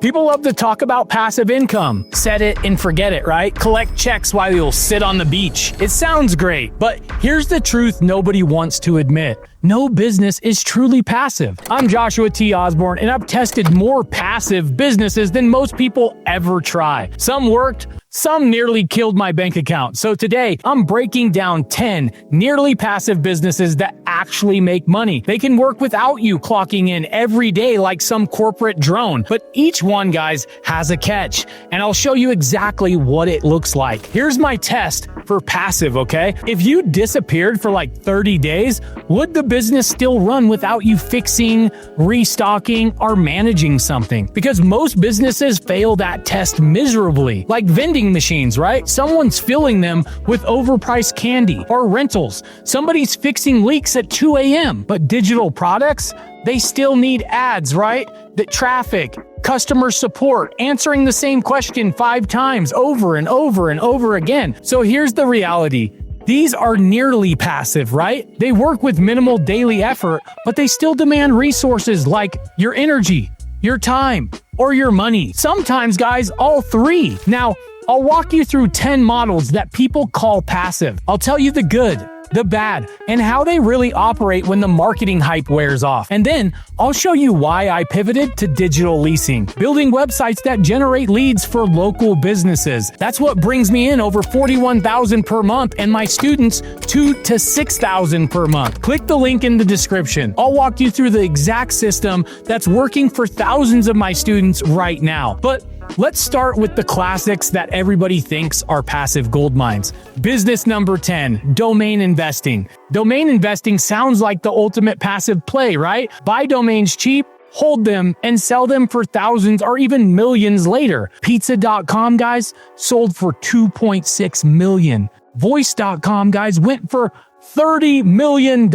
People love to talk about passive income. Set it and forget it, right? Collect checks while you'll sit on the beach. It sounds great, but here's the truth nobody wants to admit. No business is truly passive. I'm Joshua T. Osborne, and I've tested more passive businesses than most people ever try. Some worked, some nearly killed my bank account. So today, I'm breaking down 10 nearly passive businesses that actually make money. They can work without you clocking in every day like some corporate drone. But each one, guys, has a catch. And I'll show you exactly what it looks like. Here's my test for passive, okay? If you disappeared for like 30 days, would the business still run without you fixing, restocking, or managing something? Because most businesses fail that test miserably. Like vending machines, right? Someone's filling them with overpriced candy. Or rentals. Somebody's fixing leaks at 2 a.m. But digital products, they still need ads, right? The traffic, customer support, answering the same question 5 times over and over and over again. So here's the reality. These are nearly passive, right? They work with minimal daily effort, but they still demand resources like your energy, your time, or your money. Sometimes, guys, all three. Now, I'll walk you through 10 models that people call passive. I'll tell you the good, the bad, and how they really operate when the marketing hype wears off. And then I'll show you why I pivoted to digital leasing, building websites that generate leads for local businesses. That's what brings me in over $41,000 per month, and my students $2,000 to $6,000 per month. Click the link in the description. I'll walk you through the exact system that's working for thousands of my students right now. But let's start with the classics that everybody thinks are passive gold mines. Business number 10, domain investing. Domain investing sounds like the ultimate passive play, right? Buy domains cheap, hold them, and sell them for thousands or even millions later. Pizza.com, guys, sold for $2.6 million. Voice.com, guys, went for $30 million.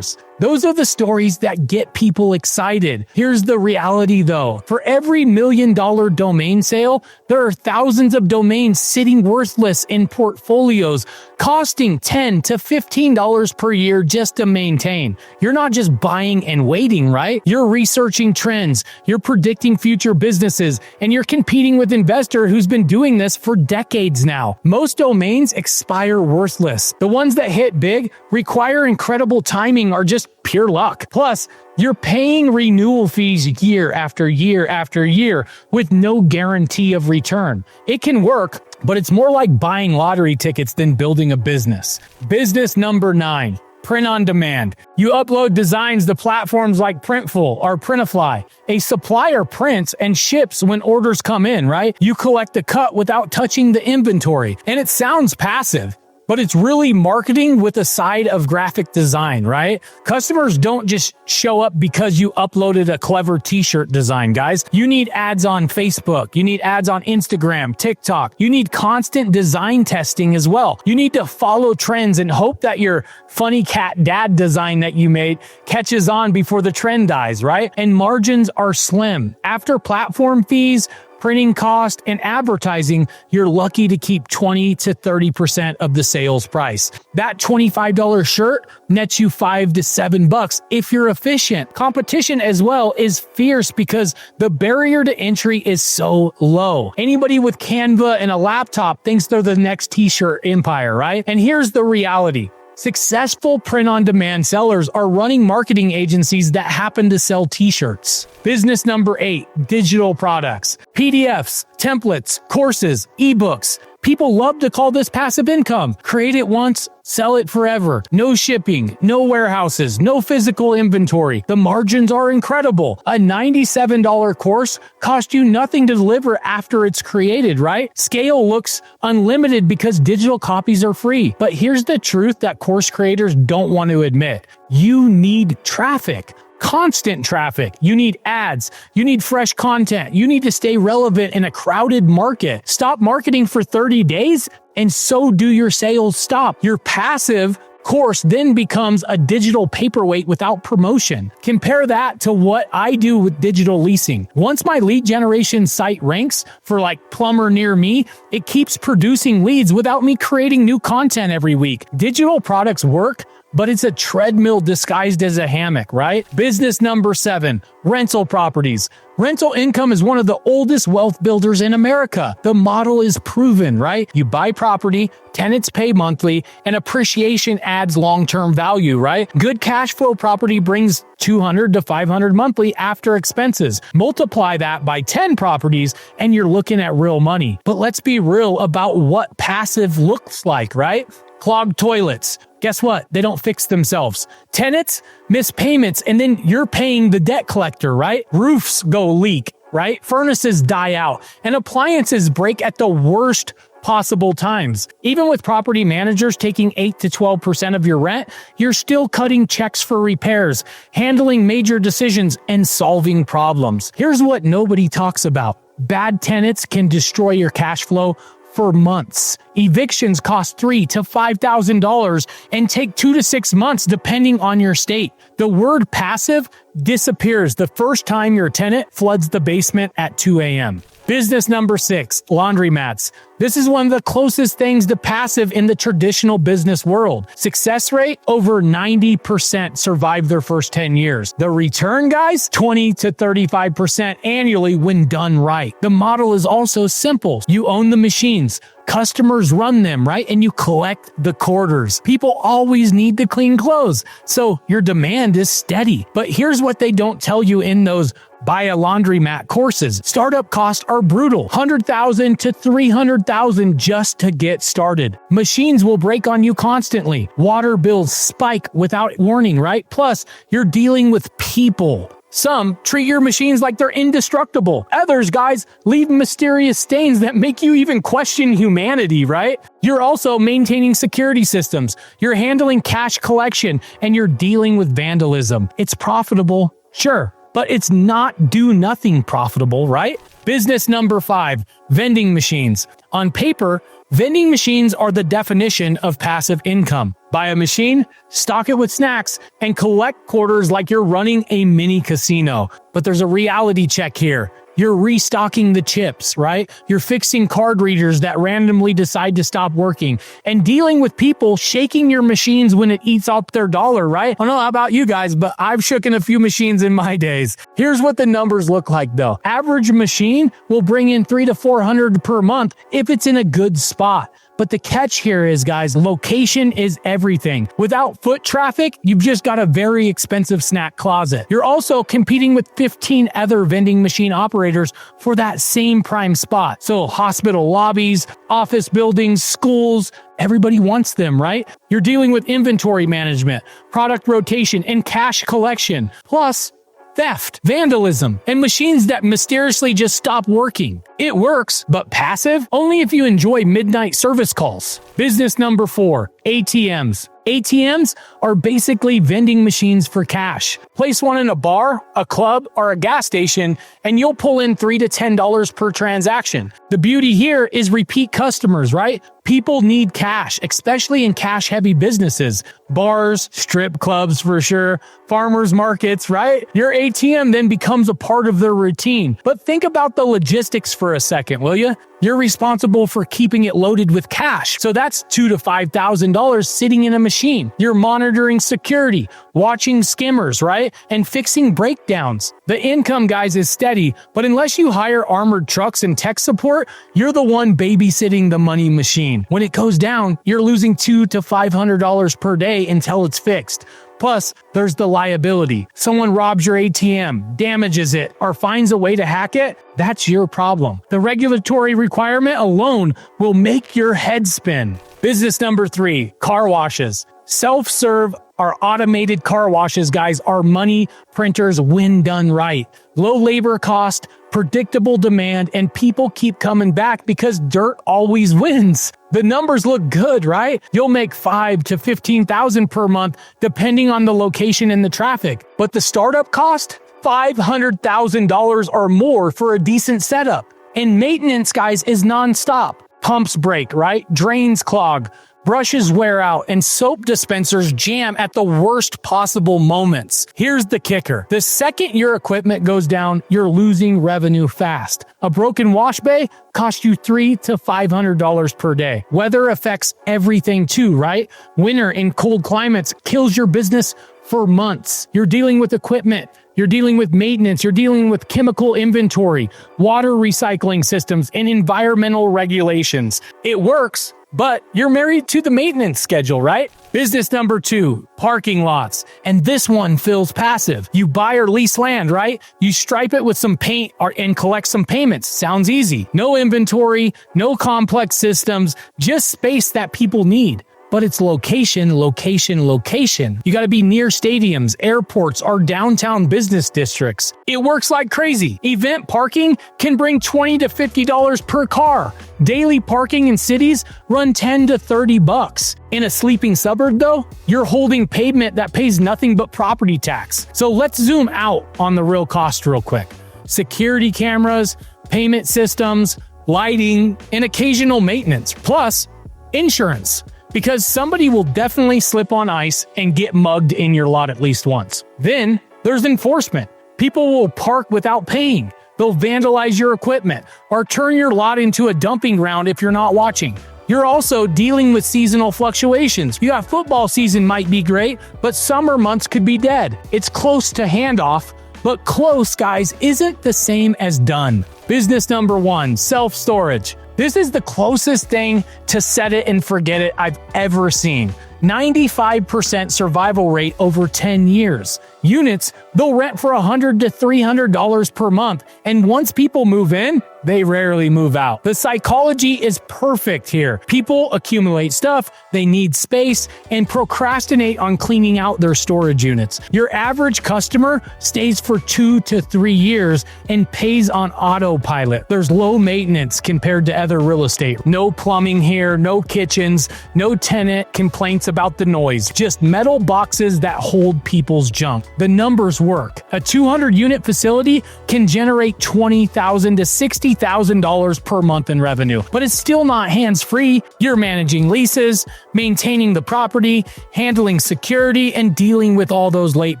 Those are the stories that get people excited. Here's the reality though. For every $1 million domain sale, there are thousands of domains sitting worthless in portfolios, costing $10 to $15 per year just to maintain. You're not just buying and waiting, right? You're researching trends, you're predicting future businesses, and you're competing with an investor who's been doing this for decades now. Most domains expire worthless. The ones that hit big, require incredible timing, are just pure luck. Plus, you're paying renewal fees year after year after year with no guarantee of return. It can work, but it's more like buying lottery tickets than building a business. Business number 9. Print on demand. You upload designs to platforms like Printful or Printify. A supplier prints and ships when orders come in, right? You collect the cut without touching the inventory. And it sounds passive, but it's really marketing with a side of graphic design, right? Customers don't just show up because you uploaded a clever t-shirt design, guys. You need ads on Facebook. You need ads on Instagram, TikTok. You need constant design testing as well. You need to follow trends and hope that your funny cat dad design that you made catches on before the trend dies, right? And margins are slim. After platform fees, printing cost, and advertising, you're lucky to keep 20 to 30% of the sales price. That $25 shirt nets you $5 to $7 if you're efficient. Competition as well is fierce because the barrier to entry is so low. Anybody with Canva and a laptop thinks they're the next t-shirt empire, right? And here's the reality. Successful print-on-demand sellers are running marketing agencies that happen to sell t-shirts. Business number 8, digital products. PDFs, templates, courses, ebooks. People love to call this passive income. Create it once, sell it forever. No shipping, no warehouses, no physical inventory. The margins are incredible. A $97 course costs you nothing to deliver after it's created, right? Scale looks unlimited because digital copies are free. But here's the truth that course creators don't want to admit. You need traffic. Constant traffic. You need ads. You need fresh content. You need to stay relevant in a crowded market. Stop marketing for 30 days and so do your sales stop. Your passive course then becomes a digital paperweight without promotion. Compare that to what I do with digital leasing. Once my lead generation site ranks for like plumber near me, it keeps producing leads without me creating new content every week. Digital products work but it's a treadmill disguised as a hammock, right? Business number 7, rental properties. Rental income is one of the oldest wealth builders in America. The model is proven, right? You buy property, tenants pay monthly, and appreciation adds long-term value, right? Good cash flow property brings $200 to $500 monthly after expenses. Multiply that by 10 properties and you're looking at real money. But let's be real about what passive looks like, right? Clogged toilets. Guess what? They don't fix themselves. Tenants miss payments and then you're paying the debt collector, right? Roofs go leak, right? Furnaces die out and appliances break at the worst possible times. Even with property managers taking 8 to 12% of your rent, you're still cutting checks for repairs, handling major decisions, and solving problems. Here's what nobody talks about. Bad tenants can destroy your cash flow for months. Evictions cost $3,000 to $5,000 and take 2 to 6 months depending on your state. The word passive disappears the first time your tenant floods the basement at 2 a.m. Business number 6, laundromats. This is one of the closest things to passive in the traditional business world. Success rate, over 90% survive their first 10 years. The return, guys, 20 to 35% annually when done right. The model is also simple. You own the machines. Customers run them, right? And you collect the quarters. People always need to clean clothes, so your demand is steady. But here's what they don't tell you in those buy a laundromat courses. Startup costs are brutal. $100,000 to $300,000 just to get started. Machines will break on you constantly. Water bills spike without warning, right? Plus, you're dealing with people. Some treat your machines like they're indestructible. Others, guys, leave mysterious stains that make you even question humanity, right? You're also maintaining security systems. You're handling cash collection, and you're dealing with vandalism. It's profitable, sure, but it's not do-nothing profitable, right? Business number 5, vending machines. On paper, vending machines are the definition of passive income. Buy a machine, stock it with snacks, and collect quarters like you're running a mini casino. But there's a reality check here. You're restocking the chips, right? You're fixing card readers that randomly decide to stop working and dealing with people shaking your machines when it eats up their dollar, right? I don't know about you guys, but I've shooken a few machines in my days. Here's what the numbers look like though. Average machine will bring in $300 to $400 per month if it's in a good spot. But the catch here is, guys, location is everything. Without foot traffic, you've just got a very expensive snack closet. You're also competing with 15 other vending machine operators for that same prime spot. So hospital lobbies, office buildings, schools, everybody wants them, right? You're dealing with inventory management, product rotation, and cash collection. Plus, theft, vandalism, and machines that mysteriously just stop working. It works, but passive? Only if you enjoy midnight service calls. Business number 4, ATMs. ATMs are basically vending machines for cash. Place one in a bar, a club, or a gas station, and you'll pull in $3 to $10 per transaction. The beauty here is repeat customers, right? People need cash, especially in cash-heavy businesses. Bars, strip clubs for sure, farmers markets, right? Your ATM then becomes a part of their routine. But think about the logistics for a second, will you? You're responsible for keeping it loaded with cash. So that's $2,000 to $5,000 sitting in a machine. You're monitoring security, watching skimmers, right? And fixing breakdowns. The income, guys, is steady, but unless you hire armored trucks and tech support, you're the one babysitting the money machine. When it goes down, you're losing $200 to $500 per day until it's fixed. Plus, there's the liability. Someone robs your ATM, damages it, or finds a way to hack it, that's your problem. The regulatory requirement alone will make your head spin. Business number 3, car washes. Self-serve or automated car washes, guys, are money printers when done right. Low labor cost, predictable demand, and people keep coming back because dirt always wins. The numbers look good, right? You'll make $5,000 to $15,000 per month depending on the location and the traffic. But the startup cost? $500,000 or more for a decent setup. And maintenance, guys, is nonstop. Pumps break, right? Drains clog. Brushes wear out and soap dispensers jam at the worst possible moments. Here's the kicker. The second your equipment goes down, you're losing revenue fast. A broken wash bay costs you $300 to $500 per day. Weather affects everything too, right? Winter in cold climates kills your business for months. You're dealing with equipment. You're dealing with maintenance, you're dealing with chemical inventory, water recycling systems, and environmental regulations. It works, but you're married to the maintenance schedule, right? Business number 2, parking lots. And this one feels passive. You buy or lease land, right? You stripe it with some paint and collect some payments. Sounds easy. No inventory, no complex systems, just space that people need. But it's location, location, location. You gotta be near stadiums, airports, or downtown business districts. It works like crazy. Event parking can bring $20 to $50 per car. Daily parking in cities run $10 to $30. In a sleeping suburb though, you're holding pavement that pays nothing but property tax. So let's zoom out on the real cost real quick. Security cameras, payment systems, lighting, and occasional maintenance, plus insurance. Because somebody will definitely slip on ice and get mugged in your lot at least once. Then there's enforcement. People will park without paying. They'll vandalize your equipment or turn your lot into a dumping ground if you're not watching. You're also dealing with seasonal fluctuations. You have football season might be great, but summer months could be dead. It's close to handoff, but close, guys, isn't the same as done. Business number 1, self-storage. This is the closest thing to set it and forget it I've ever seen. 95% survival rate over 10 years. Units, they'll rent for $100 to $300 per month, and once people move in, they rarely move out. The psychology is perfect here. People accumulate stuff, they need space, and procrastinate on cleaning out their storage units. Your average customer stays for 2 to 3 years and pays on autopilot. There's low maintenance compared to other real estate. No plumbing here, no kitchens, no tenant complaints about the noise, just metal boxes that hold people's junk. The numbers work. A 200-unit facility can generate $20,000 to $60,000 per month in revenue, but it's still not hands-free. You're managing leases, maintaining the property, handling security, and dealing with all those late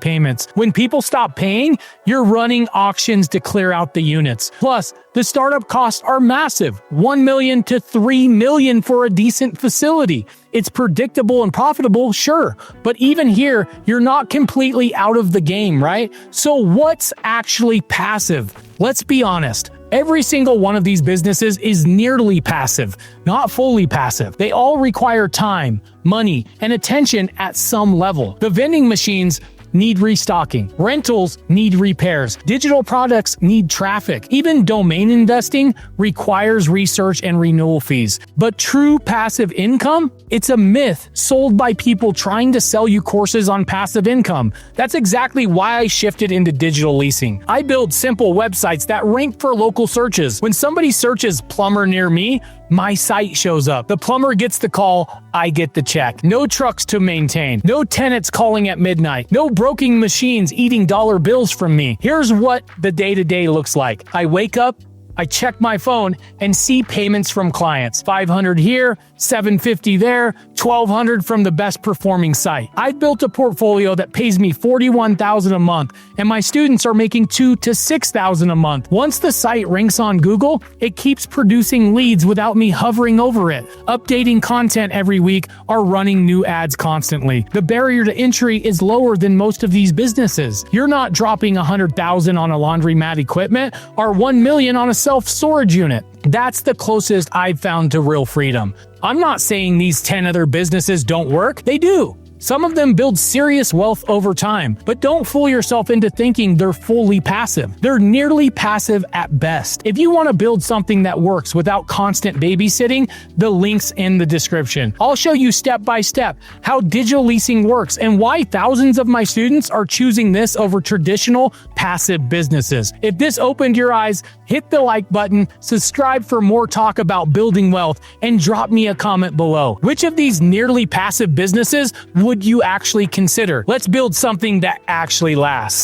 payments. When people stop paying, you're running auctions to clear out the units. Plus, the startup costs are massive, $1 million to $3 million for a decent facility. It's predictable and profitable, sure, but even here, you're not completely out of the game, right? So what's actually passive? Let's be honest. Every single one of these businesses is nearly passive, not fully passive. They all require time, money, and attention at some level. The vending machines need restocking. Rentals need repairs. Digital products need traffic. Even domain investing requires research and renewal fees. But true passive income? It's a myth sold by people trying to sell you courses on passive income. That's exactly why I shifted into digital leasing. I build simple websites that rank for local searches. When somebody searches plumber near me, my site shows up. The plumber gets the call, I get the check. No trucks to maintain. No tenants calling at midnight. No broken machines eating dollar bills from me. Here's what the day-to-day looks like. I wake up, I check my phone and see payments from clients. $500 here, $750 there, $1,200 from the best performing site. I've built a portfolio that pays me $41,000 a month, and my students are making $2,000 to $6,000 a month. Once the site ranks on Google, it keeps producing leads without me hovering over it, updating content every week, or running new ads constantly. The barrier to entry is lower than most of these businesses. You're not dropping $100,000 on a laundromat equipment or $1 million on a self-storage unit. That's the closest I've found to real freedom. I'm not saying these 10 other businesses don't work. They do. Some of them build serious wealth over time, but don't fool yourself into thinking they're fully passive. They're nearly passive at best. If you want to build something that works without constant babysitting, the link's in the description. I'll show you step by step how digital leasing works and why thousands of my students are choosing this over traditional passive businesses. If this opened your eyes, hit the like button, subscribe for more talk about building wealth, and drop me a comment below. Which of these nearly passive businesses would you actually consider? Let's build something that actually lasts.